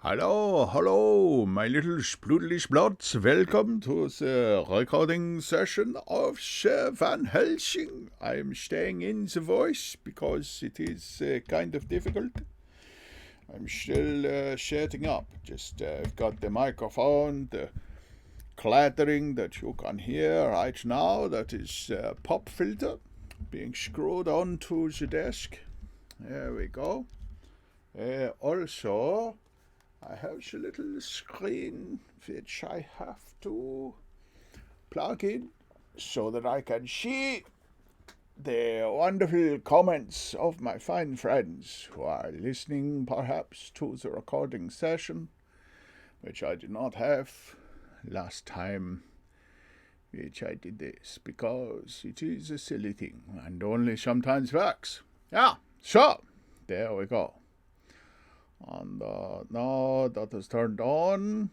Hello, my little splutely splots. Welcome to the recording session of Van Helsing. I'm staying in the voice because it is kind of difficult. I'm still setting up. Just got the microphone, the clattering that you can hear right now. That is pop filter being screwed onto the desk. There we go. Also, I have a little screen which I have to plug in so that I can see the wonderful comments of my fine friends who are listening perhaps to the recording session, which I did not have last time which I did this, because it is a silly thing and only sometimes works. Yeah, so there we go. And now that is turned on,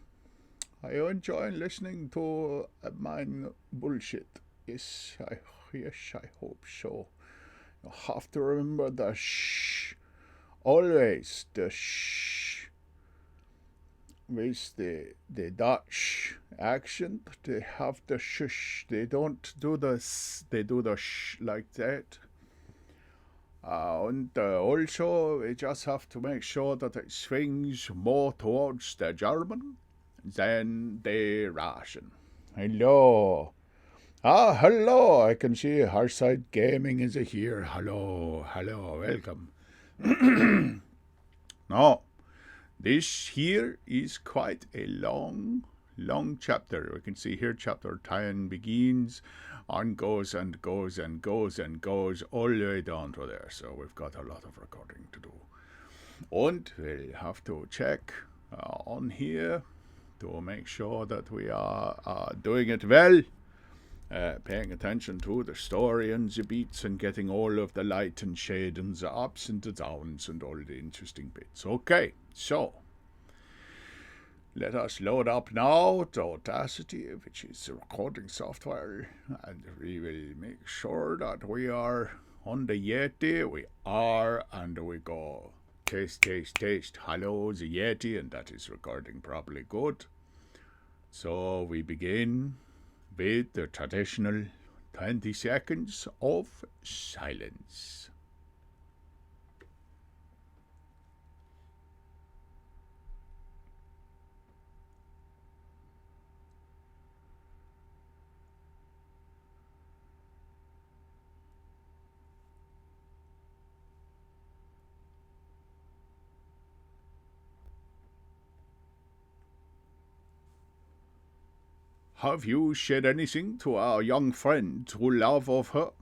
I enjoy listening to mine bullshit. Yes, I hope so. You have to remember the shh. Always the shh. With the Dutch accent, they have the shush. They don't do the s, they do the shh like that. And also, we just have to make sure that it swings more towards the German than the Russian. Hello. Hello. I can see Hearthside Gaming is here. Hello, welcome. Now, this here is quite a long chapter. We can see here chapter 10 begins and goes all the way down to there. So we've got a lot of recording to do. And we'll have to check on here to make sure that we are doing it well, paying attention to the story and the beats and getting all of the light and shade and the ups and the downs and all the interesting bits. Okay, so let us load up now to Audacity, which is the recording software, and we will make sure that we are on the Yeti. We are, and we go. Taste. Hello, the Yeti, and that is recording probably good. So we begin with the traditional 20 seconds of silence. Have you said anything to our young friend to love of her?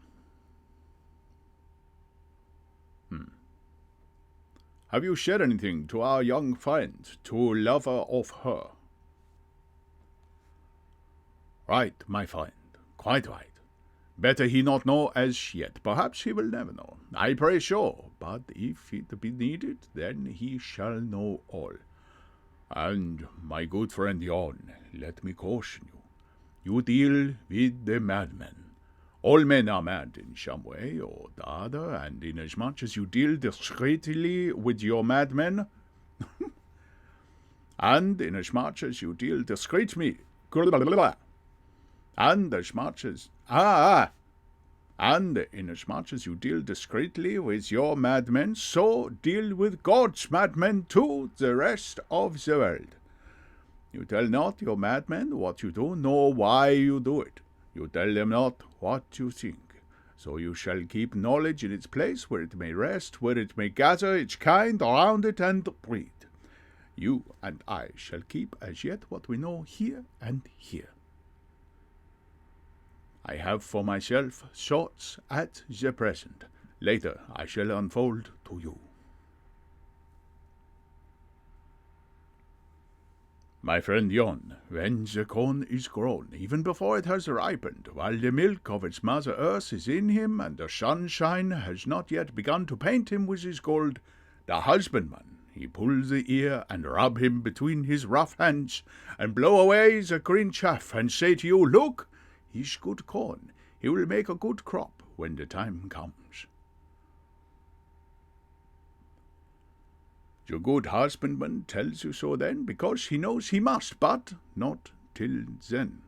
Have you said anything to our young friend to lover of her? Right, my friend, quite right. Better he not know as yet. Perhaps he will never know. I pray so. But if it be needed, then he shall know all. And, my good friend Jon, let me caution you. You deal with the madman. All men are mad in some way or the other, and inasmuch as you deal discreetly with your madmen, and inasmuch as you deal discreetly, and inasmuch as you deal discreetly with your madmen, so deal with God's madmen too, the rest of the world. You tell not your madmen what you do, nor why you do it. You tell them not what you think. So you shall keep knowledge in its place, where it may rest, where it may gather its kind around it and breed. You and I shall keep as yet what we know here and here. I have for myself thoughts at the present. Later I shall unfold to you. My friend Jon, when the corn is grown, even before it has ripened, while the milk of its mother earth is in him, and the sunshine has not yet begun to paint him with his gold, the husbandman, he pull the ear, and rub him between his rough hands, and blow away the green chaff, and say to you, Look, he's good corn, he will make a good crop when the time comes. The good husbandman tells you so then, because he knows he must, but not till then.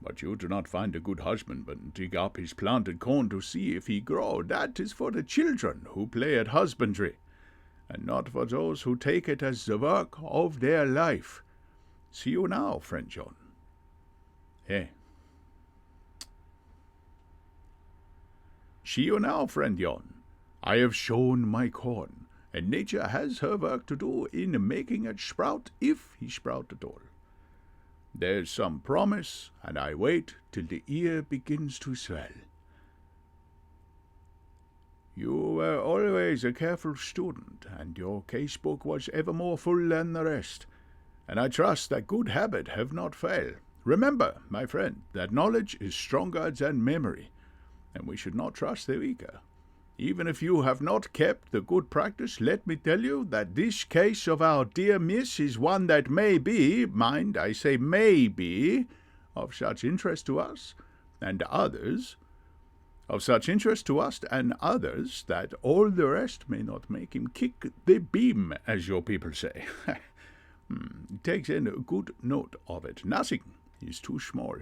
But you do not find a good husbandman dig up his planted corn to see if he grow. That is for the children who play at husbandry, and not for those who take it as the work of their life. See you now, friend John. Eh? See you now, friend John. I have sown my corn, and nature has her work to do in making it sprout, if he sprout at all. There's some promise, and I wait till the ear begins to swell. You were always a careful student, and your casebook was ever more full than the rest, and I trust that good habit have not failed. Remember, my friend, that knowledge is stronger than memory, and we should not trust the weaker. Even if you have not kept the good practice, let me tell you that this case of our dear miss is one that may be, mind, I say may be, of such interest to us and others, that all the rest may not make him kick the beam, as your people say. Take then a good note of it. Nothing is too small.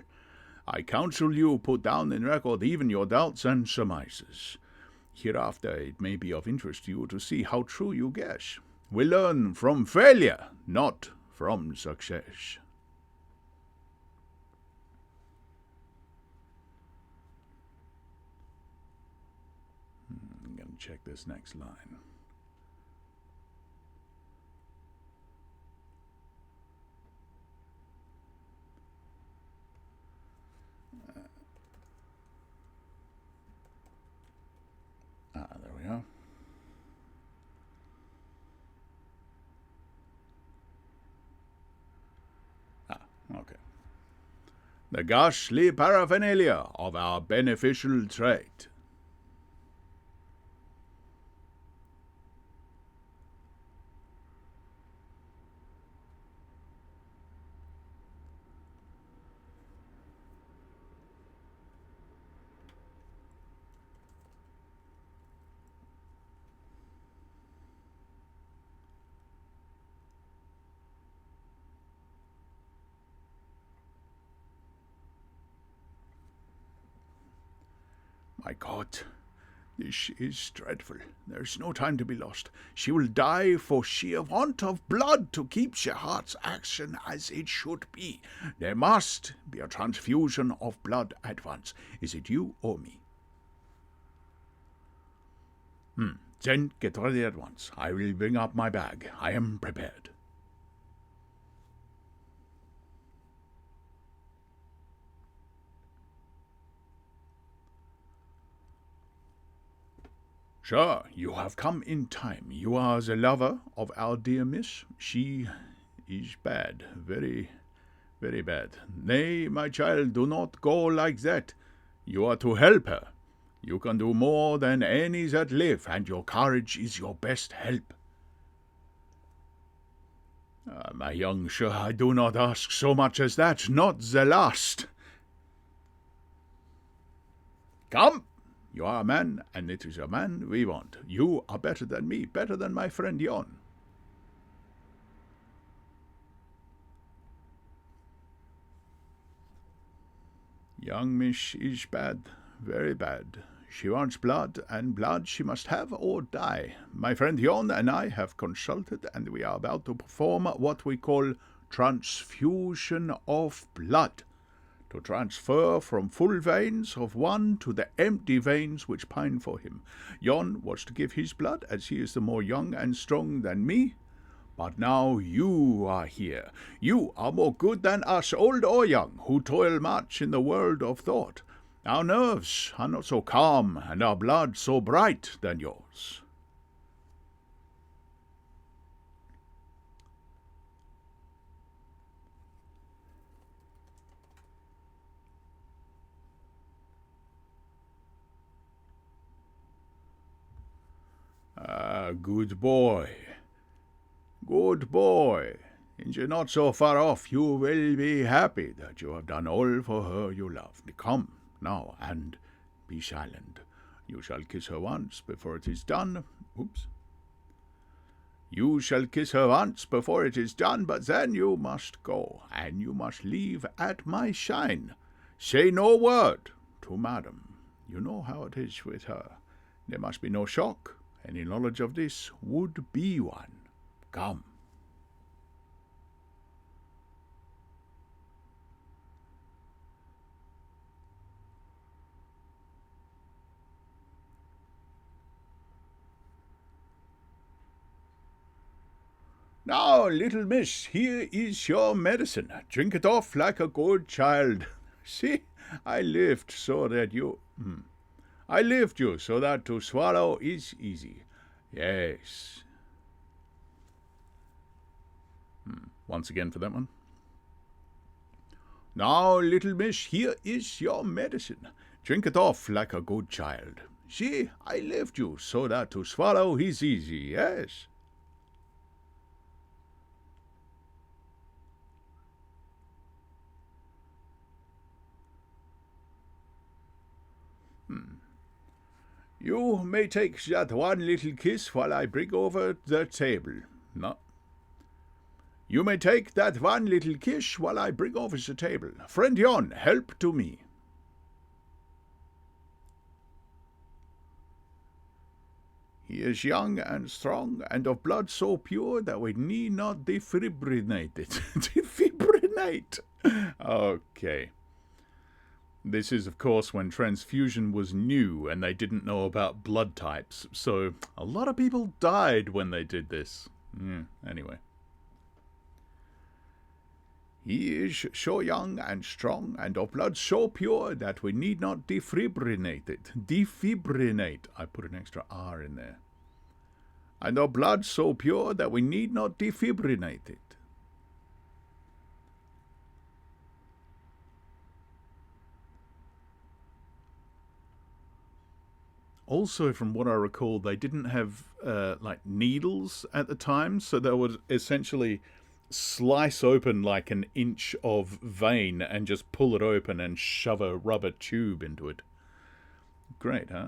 I counsel you put down in record even your doubts and surmises. Hereafter it may be of interest to you to see how true you guess. We learn from failure, not from success. I'm going to check this next line. There we are. Okay. The ghastly paraphernalia of our beneficial trade. My God, this is dreadful. There is no time to be lost. She will die for sheer want of blood to keep the heart's action as it should be. There must be a transfusion of blood at once. Is it you or me? Then get ready at once. I will bring up my bag. I am prepared. Sir, you have come in time. You are the lover of our dear miss. She is bad, very, very bad. Nay, my child, do not go like that. You are to help her. You can do more than any that live, and your courage is your best help. My young sir, I do not ask so much as that, not the last. Come! You are a man, and it is a man we want. You are better than me, better than my friend Jon. Young miss is bad, very bad. She wants blood, and blood she must have or die. My friend Jon and I have consulted, and we are about to perform what we call transfusion of blood, to transfer from full veins of one to the empty veins which pine for him. Jon was to give his blood, as he is the more young and strong than me. But now you are here. You are more good than us, old or young, who toil much in the world of thought. Our nerves are not so calm, and our blood so bright than yours. Good boy. Good boy. And you're not so far off. You will be happy that you have done all for her you love. Come now, and be silent. You shall kiss her once before it is done. Oops. You shall kiss her once before it is done, but then you must go, and you must leave at my sign. Say no word to madam. You know how it is with her. There must be no shock. Any knowledge of this would be one. Come. Now, little miss, here is your medicine. Drink it off like a good child. See, I lived so that you... I lived you so that to swallow is easy. Yes. Once again for that one. Now, little miss, here is your medicine. Drink it off like a good child. See, I lived you so that to swallow is easy. Yes. You may take that one little kiss while I bring over the table. No. You may take that one little kiss while I bring over the table. Friend Jon, help to me. He is young and strong, and of blood so pure that we need not defibrillate it. Defibrillate! Okay. This is, of course, when transfusion was new and they didn't know about blood types, so a lot of people died when they did this. Anyway. He is so young and strong and of blood so pure that we need not defibrillate it. Defibrillate. I put an extra R in there. And of blood so pure that we need not defibrillate it. Also, from what I recall, they didn't have like needles at the time, so they would essentially slice open like an inch of vein and just pull it open and shove a rubber tube into it. Great, huh?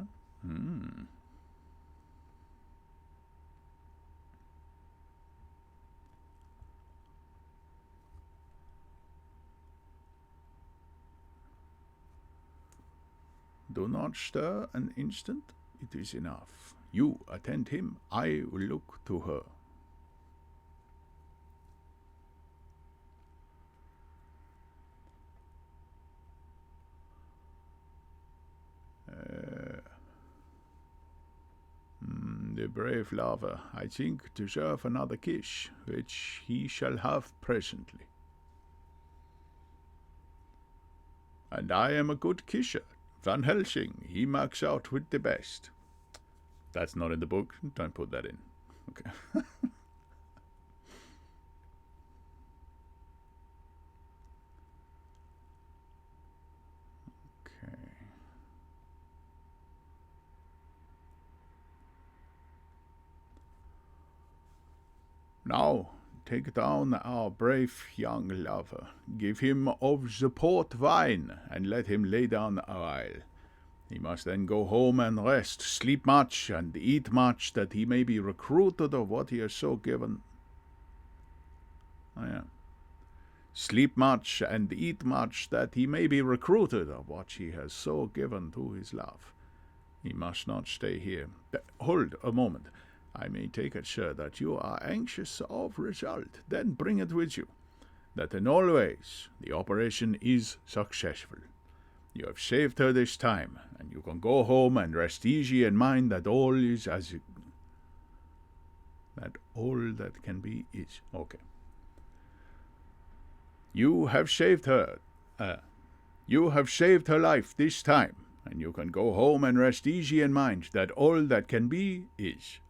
Do not stir an instant. It is enough. You attend him. I will look to her. The brave lover, I think, deserve another kiss, which he shall have presently. And I am a good kisser. Van Helsing, he marks out with the best. That's not in the book. Don't put that in. Okay. Okay. Now, take down our brave young lover, give him of the port wine, and let him lay down a while. He must then go home and rest, sleep much, and eat much, that he may be recruited of what he has so given. Sleep much and eat much, that he may be recruited of what he has so given to his love. He must not stay here. Hold a moment. I may take it, sir, that you are anxious of result. Then bring it with you, that in all ways the operation is successful. You have saved her this time, and you can go home and rest easy in mind that all is as it, that all that can be is. Okay. You have saved her. You have saved her life this time, and you can go home and rest easy in mind that all that can be is.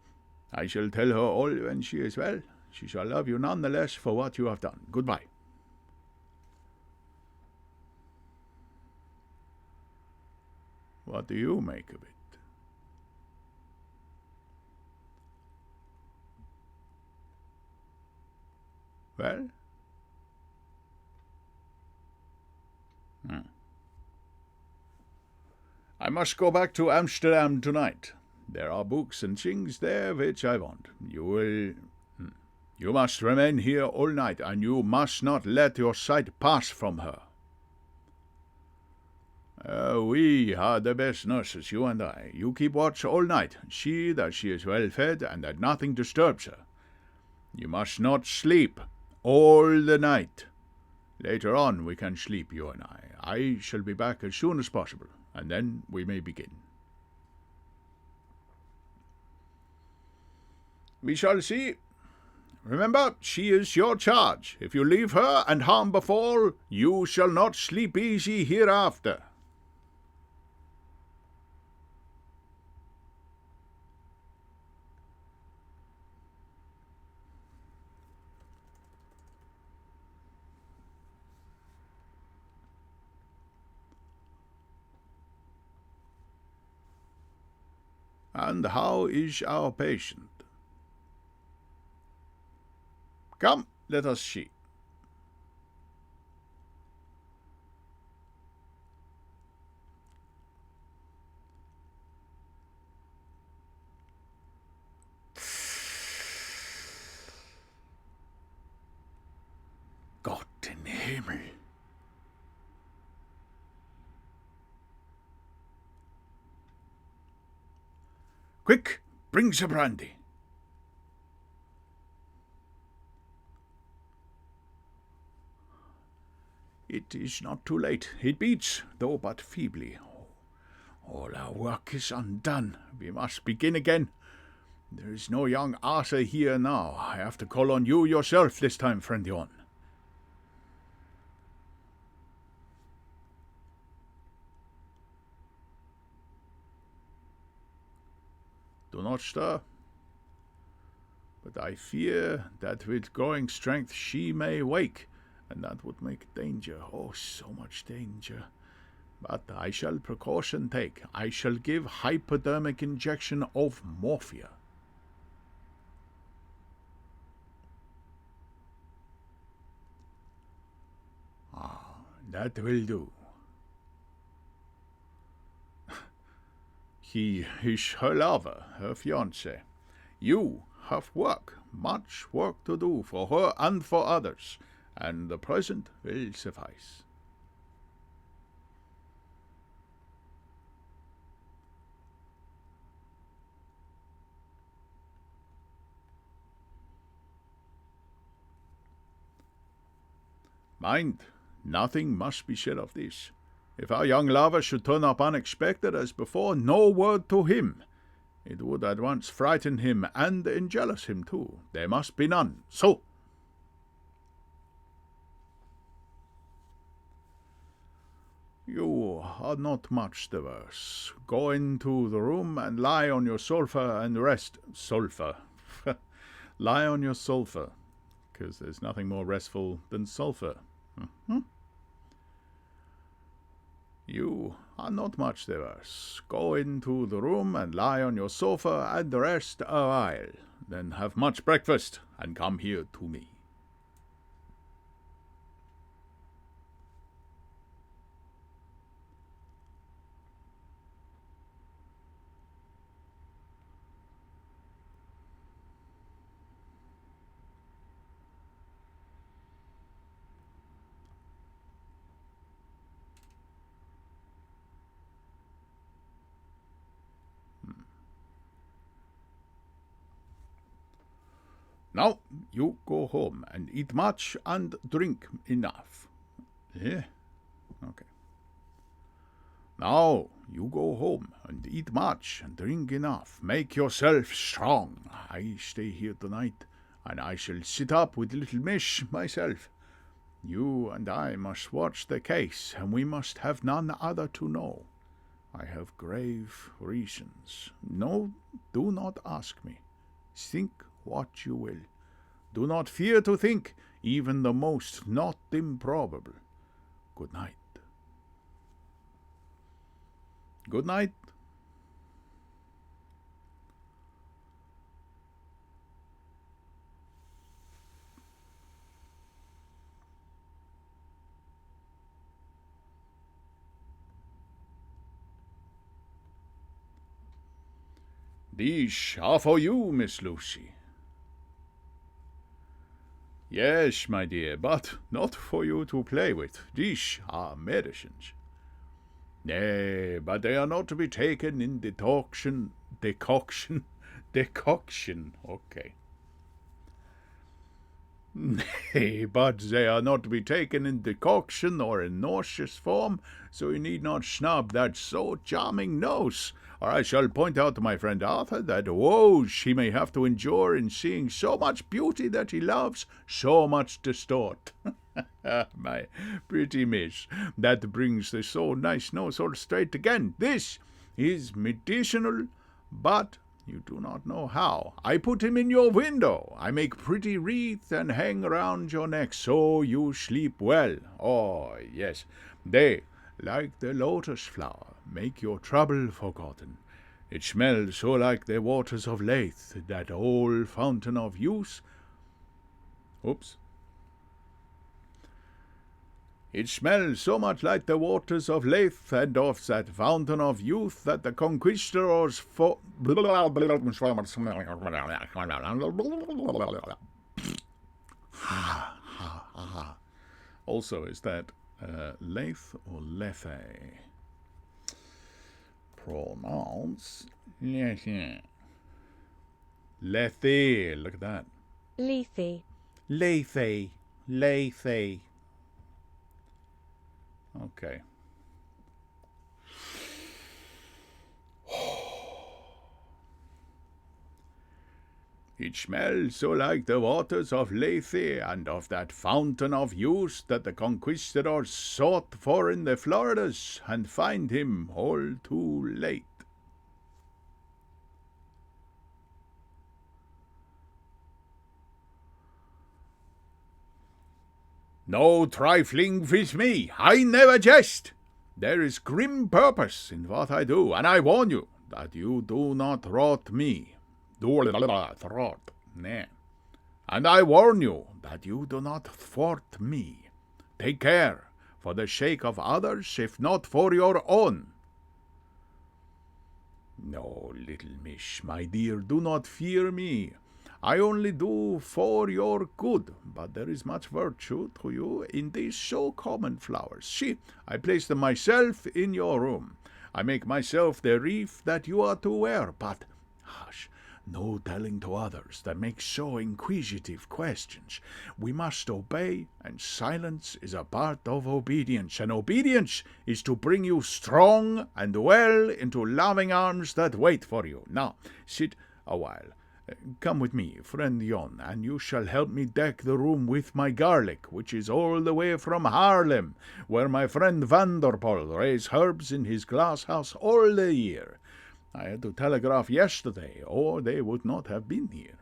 I shall tell her all when she is well. She shall love you none the less for what you have done. Goodbye. What do you make of it? Well? I must go back to Amsterdam tonight. There are books and things there which I want. You will You must remain here all night, and you must not let your sight pass from her. We are the best nurses, you and I. You keep watch all night, see that she is well fed, and that nothing disturbs her. You must not sleep all the night. Later on we can sleep, you and I. I shall be back as soon as possible, and then we may begin. We shall see. Remember, she is your charge. If you leave her and harm befall, you shall not sleep easy hereafter. And how is our patient? Come, let us see. Gott in Himmel! Quick, bring the brandy. It is not too late. It beats, though but feebly. All our work is undone. We must begin again. There is no young Arthur here now. I have to call on you yourself this time, friend Jon. Do not stir. But I fear that with growing strength she may wake, and that would make danger, oh, so much danger. But I shall precaution take. I shall give hypodermic injection of morphia. That will do. He is her lover, her fiancé. You have work, much work to do for her and for others, and the present will suffice. Mind, nothing must be said of this. If our young lover should turn up unexpected as before, no word to him. It would at once frighten him and enjealous him too. There must be none. So. You are not much the worse. Go into the room and lie on your sofa and rest. Sulphur. Lie on your sulphur, because there's nothing more restful than sulphur. You are not much the worse. Go into the room and lie on your sofa and rest a while. Then have much breakfast and come here to me. Now you go home and eat much and drink enough. Yeah? Okay. Now you go home and eat much and drink enough. Make yourself strong. I stay here tonight, and I shall sit up with little Mish myself. You and I must watch the case, and we must have none other to know. I have grave reasons. No, do not ask me. Think what you will. Do not fear to think, even the most not improbable. Good night. Good night. These are for you, Miss Lucy. Yes, my dear, but not for you to play with. These are medicines. Nay, but they are not to be taken in decoction. Okay. Nay, but they are not to be taken in decoction or in nauseous form, so you need not snub that so charming nose, or I shall point out to my friend Arthur that woes he may have to endure in seeing so much beauty that he loves so much distort. My pretty miss, that brings the so nice nose all straight again. This is medicinal, but you do not know how. I put him in your window. I make pretty wreath and hang round your neck, so you sleep well. Oh, yes, they, like the lotus flower, make your trouble forgotten. It smells so like the waters of Lethe, that old fountain of youth. Oops. It smells so much like the waters of Lethe and of that fountain of youth that the conquistadors Also, is that Lethe or Lethe? Pronounce Lethe. Lethe. Look at that. Lethe. Lethe. Lethe. Okay. It smells so like the waters of Lethe and of that fountain of youth that the conquistadors sought for in the Floridas and find him all too late. No trifling with me. I never jest. There is grim purpose in what I do, and I warn you that you do not thwart me. Thwart. Nah. And I warn you that you do not thwart me. Take care, for the sake of others, if not for your own. No, little miss, my dear, do not fear me. I only do for your good, but there is much virtue to you in these so common flowers. See, I place them myself in your room. I make myself the wreath that you are to wear, but hush, no telling to others that make so inquisitive questions. We must obey, and silence is a part of obedience, and obedience is to bring you strong and well into loving arms that wait for you. Now, sit a while. Come with me, friend Jon, and you shall help me deck the room with my garlic, which is all the way from Haarlem, where my friend Vanderpoel raised herbs in his glass house all the year. I had to telegraph yesterday, or they would not have been here.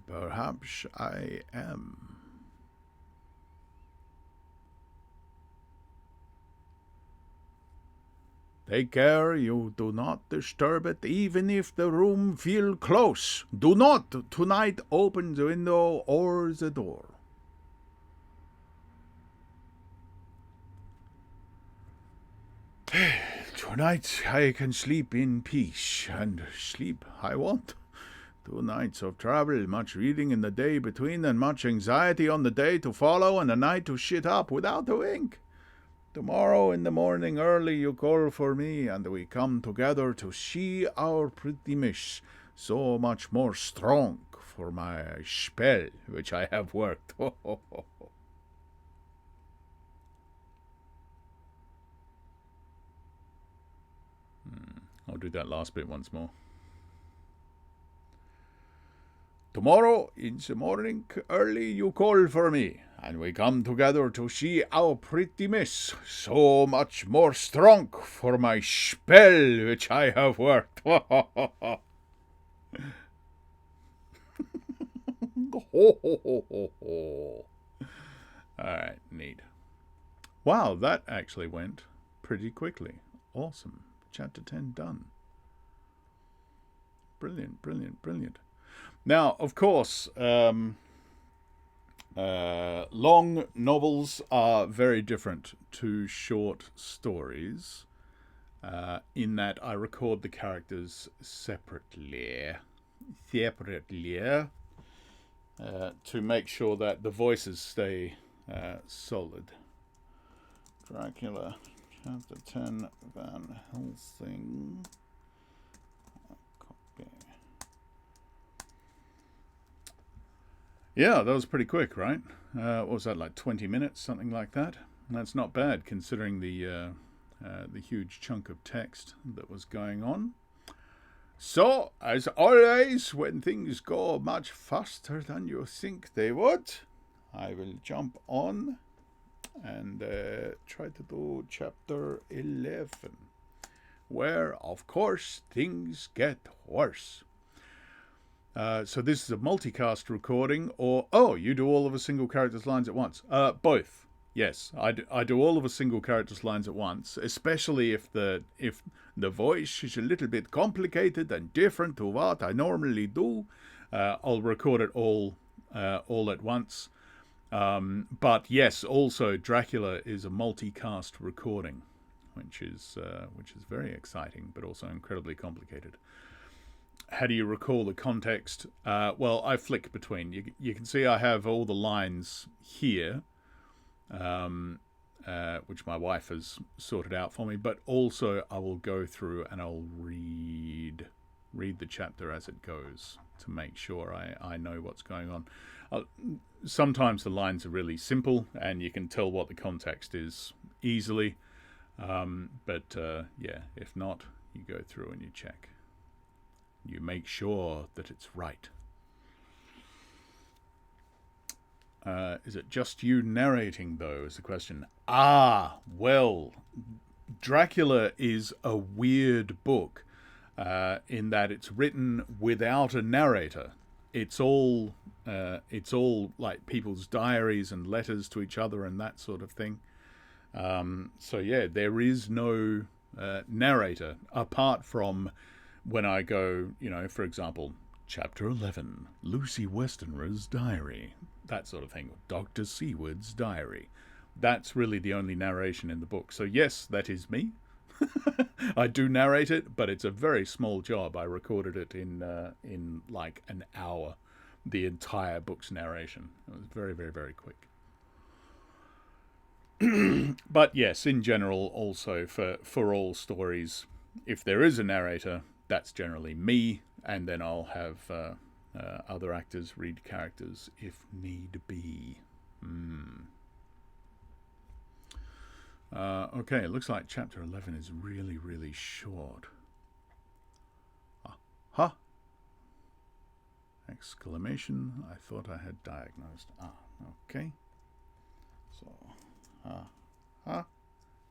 Perhaps I am. Take care you do not disturb it, even if the room feel close. Do not tonight open the window or the door. Tonight I can sleep in peace, and sleep I want. 2 nights of travel, much reading in the day between, and much anxiety on the day to follow, and a night to sit up without a wink. Tomorrow in the morning early you call for me, and we come together to see our pretty miss, so much more strong for my spell which I have worked. I'll do that last bit once more. Tomorrow in the morning early you call for me, and we come together to see our pretty miss, so much more strong for my spell which I have worked. Alright, neat. Wow, that actually went pretty quickly. Awesome. Chapter 10 done. Brilliant, brilliant, brilliant. Now, of course, long novels are very different to short stories, in that I record the characters separately, to make sure that the voices stay solid. Dracula, Chapter 10, Van Helsing. Copy. Yeah, that was pretty quick, right? What was that, like 20 minutes, something like that? And that's not bad, considering the huge chunk of text that was going on. So, as always, when things go much faster than you think they would, I will jump on and try to do chapter 11, where, of course, things get worse. So this is a multicast recording, or, oh, you do all of a single character's lines at once. Both. Yes, I do all of a single character's lines at once, especially if the voice is a little bit complicated and different to what I normally do. I'll record it all at once. But yes, also Dracula is a multicast recording, which is very exciting, but also incredibly complicated. How do you recall the context? Well, I flick between. You can see I have all the lines here, which my wife has sorted out for me, but also I will go through and I'll read the chapter as it goes to make sure I know what's going on. Sometimes the lines are really simple and you can tell what the context is easily, but yeah, if not, you go through and you check. You make sure that it's right. Is it just you narrating, though, is the question. Well, Dracula is a weird book in that it's written without a narrator. It's all like people's diaries and letters to each other and that sort of thing. So yeah, there is no narrator apart from when I go, for example, Chapter 11, Lucy Westenra's diary, that sort of thing, Dr. Seward's diary. That's really the only narration in the book. So yes, that is me. I do narrate it, but it's a very small job. I recorded it in like an hour, the entire book's narration. It was very, very, very quick. But yes, in general, also for all stories, if there is a narrator, that's generally me, and then I'll have other actors read characters if need be. Okay, it looks like chapter 11 is really, really short. Exclamation. I thought I had diagnosed. Okay. So,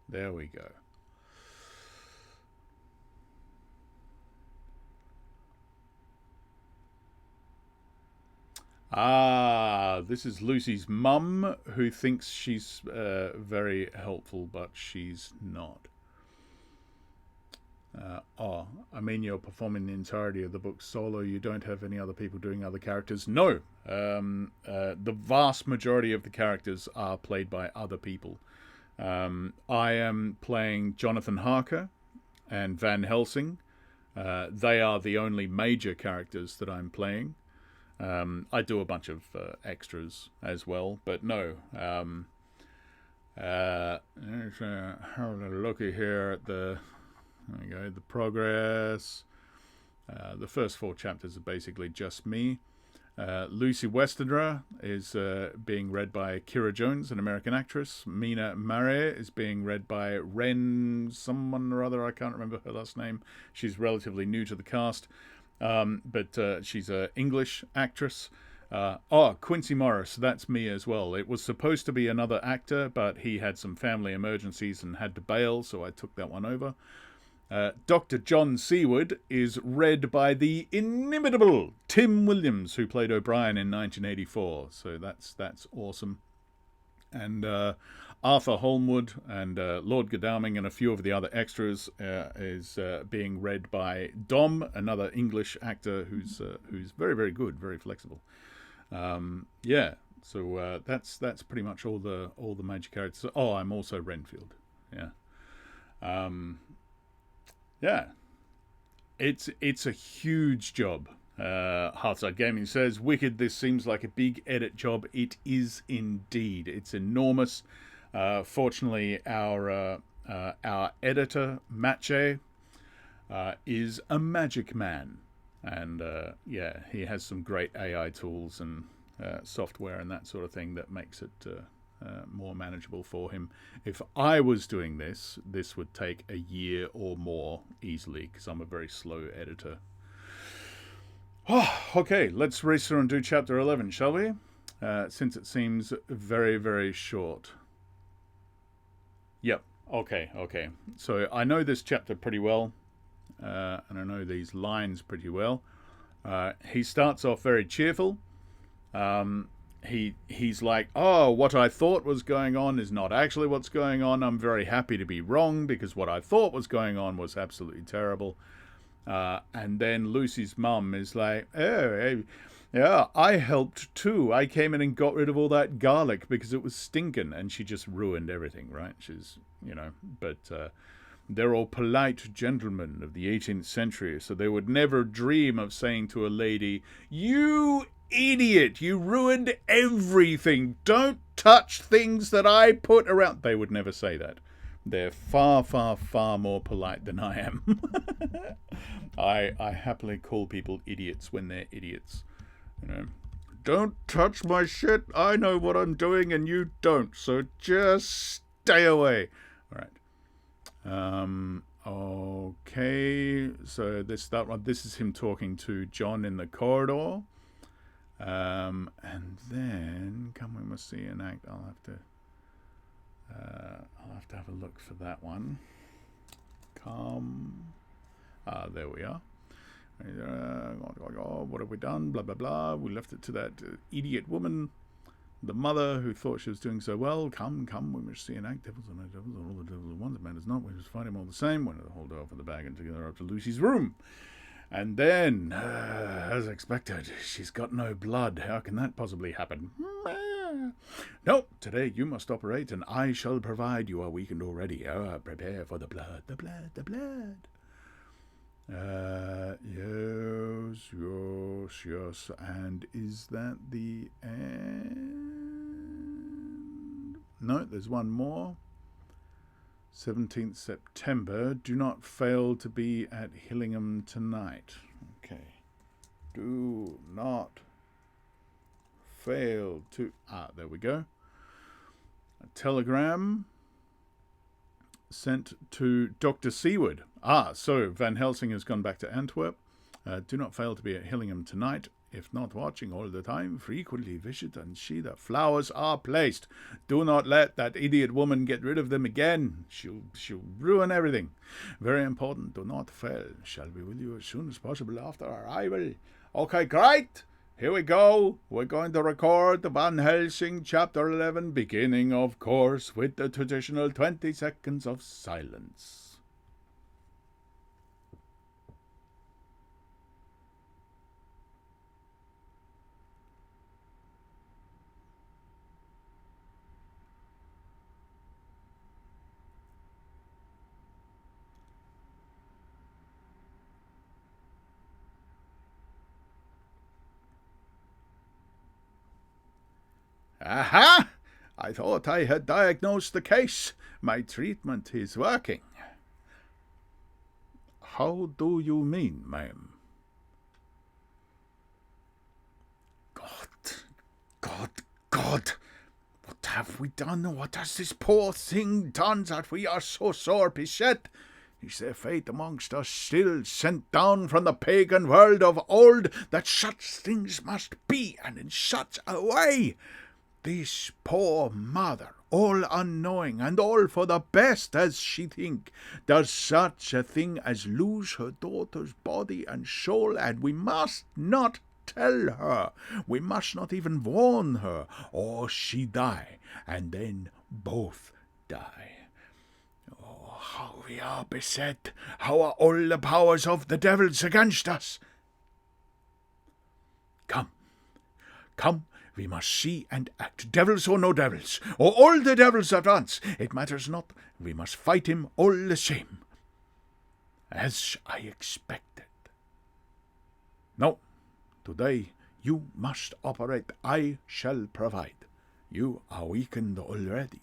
there we go. This is Lucy's mum, who thinks she's very helpful, but she's not. I mean, you're performing the entirety of the book solo. You don't have any other people doing other characters? No. The vast majority of the characters are played by other people. I am playing Jonathan Harker and Van Helsing. They are the only major characters that I'm playing. I do a bunch of extras as well, but no. Have a looky here at the progress. The first 4 chapters are basically just me. Lucy Westenra is being read by Kira Jones, an American actress. Mina Mare is being read by Ren someone or other. I can't remember her last name. She's relatively new to the cast. But she's an English actress. Quincy Morris, that's me as well. It was supposed to be another actor, but he had some family emergencies and had to bail, so I took that one over. Dr. John Seward is read by the inimitable Tim Williams, who played O'Brien in 1984, so that's awesome. And Arthur Holmwood and Lord Godalming and a few of the other extras is being read by Dom, another English actor who's very, very good, very flexible. Yeah, so that's pretty much all the major characters. Oh, I'm also Renfield. Yeah, yeah. It's a huge job. Heartside Gaming says, "Wicked. This seems like a big edit job. It is indeed. It's enormous. Fortunately, our editor Mache is a magic man, and yeah, he has some great AI tools and software and that sort of thing that makes it more manageable for him. If I was doing this would take a year or more easily because I'm a very slow editor." Oh, okay, let's race through and do chapter 11, shall we? Since it seems very, very short. Yep, okay. So I know this chapter pretty well, and I know these lines pretty well. He starts off very cheerful. He's like, oh, what I thought was going on is not actually what's going on. I'm very happy to be wrong because what I thought was going on was absolutely terrible. And then Lucy's mum is like, oh, yeah, I helped too. I came in and got rid of all that garlic because it was stinking, and she just ruined everything, right? She's, but they're all polite gentlemen of the 18th century, so they would never dream of saying to a lady, "You idiot, you ruined everything. Don't touch things that I put around." They would never say that. They're far, far, far more polite than I am. I happily call people idiots when they're idiots. Don't touch my shit. I know what I'm doing and you don't. So just stay away. All right. Okay. So this is him talking to John in the corridor. And then we must see an act. I'll have to have a look for that one. There we are. What have we done? Blah, blah, blah. We left it to that idiot woman, the mother who thought she was doing so well. Come, we must see an act. Devils and no devils, and all the devils at once. It matters not. We must fight him all the same. Went to the whole door for the bag and together up to Lucy's room. And then, as expected, she's got no blood. How can that possibly happen? No, today you must operate, and I shall provide. You are weakened already. Prepare for the blood, the blood, the blood. Yes. And is that the end? No, there's one more. 17th September. Do not fail to be at Hillingham tonight. Okay. Do not fail to... there we go. A telegram sent to Dr. Seward. So Van Helsing has gone back to Antwerp. Do not fail to be at Hillingham tonight. If not watching all the time, frequently visit and see that flowers are placed. Do not let that idiot woman get rid of them again. She'll ruin everything. Very important. Do not fail. Shall be with you as soon as possible after arrival. Okay, great. Here we go. We're going to record the Van Helsing chapter 11, beginning, of course, with the traditional 20 seconds of silence. Aha! I thought I had diagnosed the case. My treatment is working. How do you mean, ma'am? God! What have we done? What has this poor thing done that we are so sore beset? Is there fate amongst us still, sent down from the pagan world of old, that such things must be, and in such a way? This poor mother, all unknowing, and all for the best, as she think, does such a thing as lose her daughter's body and soul, and we must not tell her. We must not even warn her, or she die, and then both die. Oh, how we are beset! How are all the powers of the devils against us? Come, come, we must see and act, devils or no devils, or all the devils at once. It matters not, we must fight him all the same. As I expected. No, today you must operate, I shall provide. You are weakened already.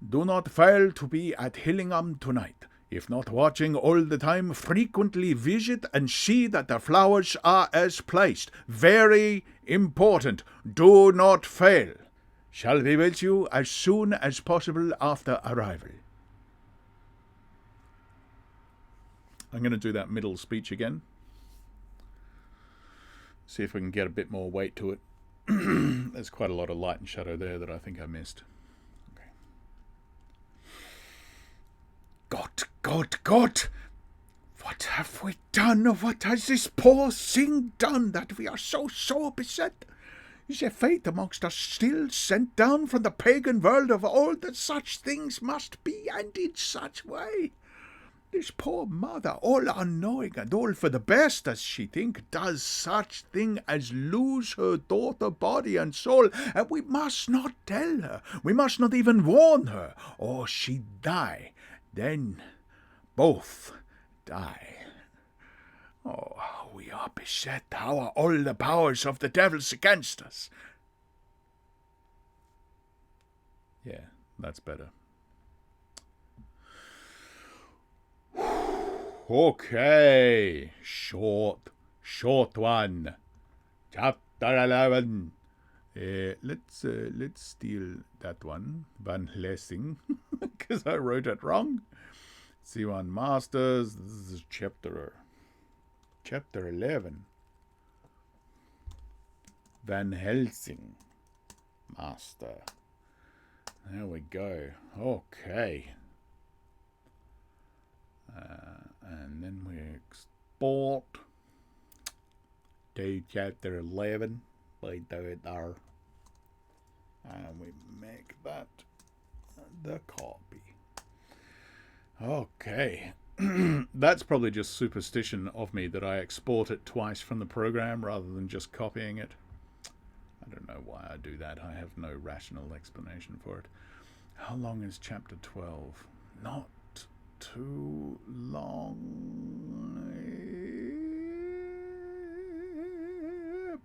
Do not fail to be at Helsing tonight. If not watching all the time, frequently visit and see that the flowers are as placed. Very important. Do not fail. Shall be with you as soon as possible after arrival. I'm going to do that middle speech again. See if we can get a bit more weight to it. There's quite a lot of light and shadow there that I think I missed. Okay. God! What have we done? What has this poor thing done that we are so beset? Is there fate amongst us still sent down from the pagan world of all that such things must be, and in such way? This poor mother, all unknowing and all for the best, as she think, does such thing as lose her daughter body and soul, and we must not tell her, we must not even warn her, or she die. Then both die. Oh, how we are beset, how are all the powers of the devils against us. Yeah, that's better. Okay, short one. Chapter 11. Let's steal that one, Van Helsing, because I wrote it wrong. C1 Masters. This is chapter 11. Van Helsing Master. There we go. Okay. And then we export to chapter 11. We do it there. And we make that the copy. Okay. That's probably just superstition of me that I export it twice from the program rather than just copying it. I don't know why I do that. I have no rational explanation for it. How long is chapter 12? Not too long,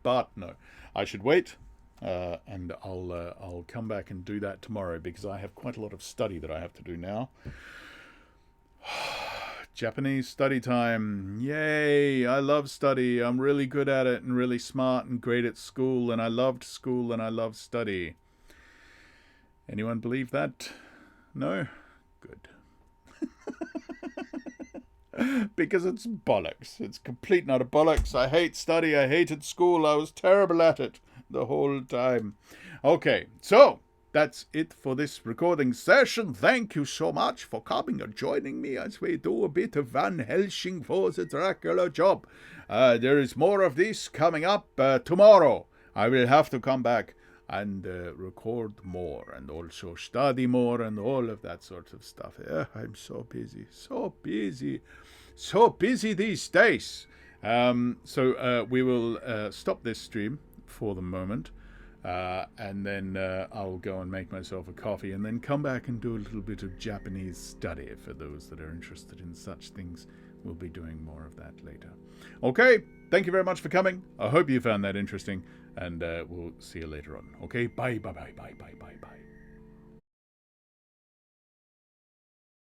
but no, I should wait, and I'll come back and do that tomorrow because I have quite a lot of study that I have to do now. Japanese study time. Yay, I love study. I'm really good at it and really smart and great at school, and I loved school and I love study. Anyone believe that? No? Good. Because it's bollocks. It's complete not a bollocks. I hate study. I hated school. I was terrible at it the whole time. Okay, so that's it for this recording session. Thank you so much for coming and joining me as we do a bit of Van Helsing for the Dracula job. There is more of this coming up tomorrow. I will have to come back and record more and also study more and all of that sort of stuff. I'm so busy these days. So we will stop this stream for the moment, and then I'll go and make myself a coffee and then come back and do a little bit of Japanese study for those that are interested in such things. We'll be doing more of that later. Okay, thank you very much for coming. I hope you found that interesting, and we'll see you later on. Okay, bye.